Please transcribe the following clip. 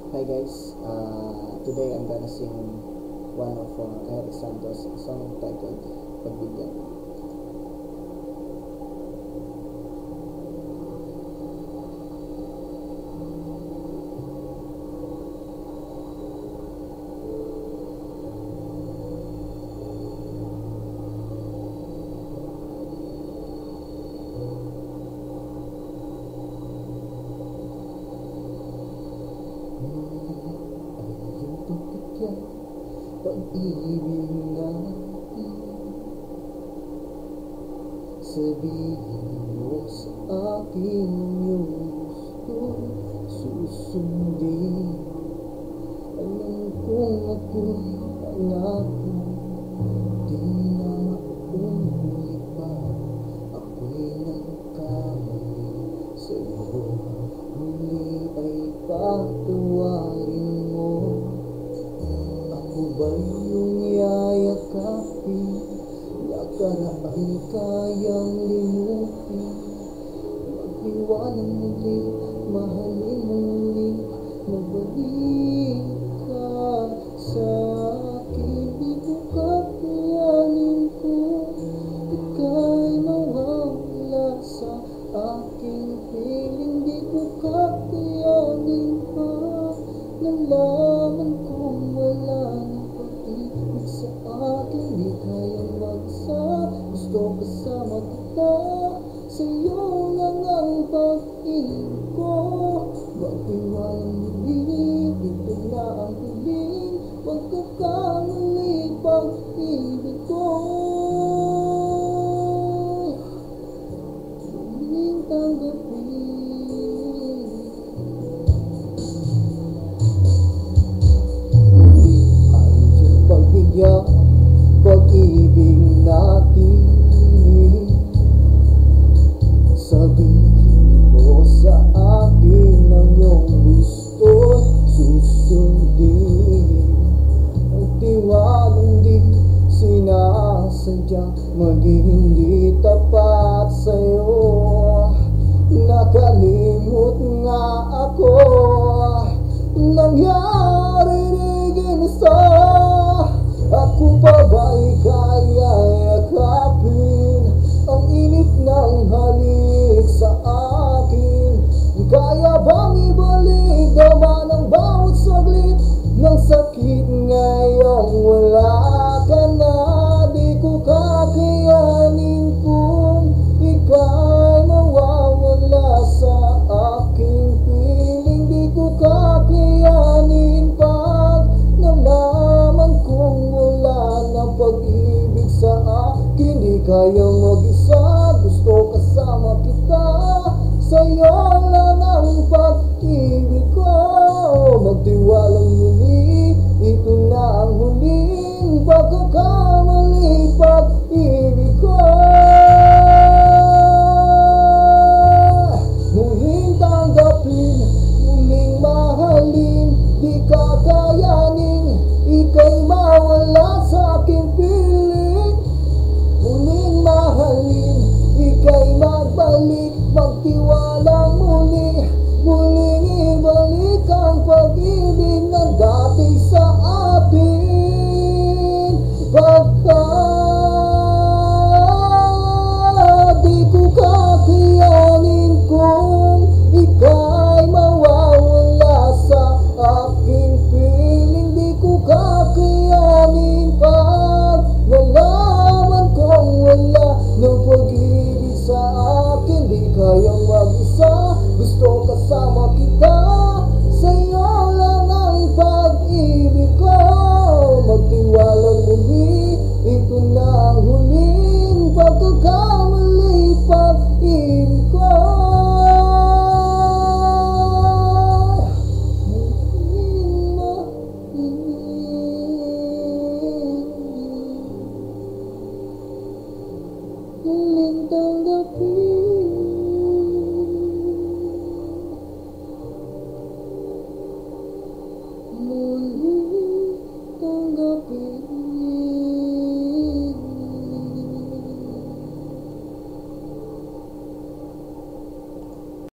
Hi guys, today I'm gonna sing one of Eric Santos' song titled Pagbigyan. Pag-ibig natin, sabihin mo sa akin ang iyong gusto susundin. Alam kong ako'y pangako, di na mauulit pa. Ako'y nagkamali sa'yo, huli ay patawarin mo. Ako ba'y iyong yayakapin? Nakaraan kayang limutin. Magniwalang muli, mahalin muli, magbalik ka sa akin. Di ko kakayanin ko, ika'y mawawala sa aking piling. Di ko kakayanin pa, nalaman kong wala ng pag-ibig sa akin. Di kayang magsa, gusto kasama kita, sa'yo lang ang pag-ibig ko. Magtiwalang muli, ito na ang huling pagkakamali, pag-ibig ko. Huling tanggapin. Pag-ibig natin, sabihin mo sa akin ang iyong gusto susundin. Ang tiwalang di sinasadya, maging hindi tapat sa'yo. Nakalimot nga ako, nangyari di ginusto. Ako pa ba'y kaya yakapin ang init ng halik sa akin? Kaya bang ibalik naman ang bawat saglit ng sakit ngayong wala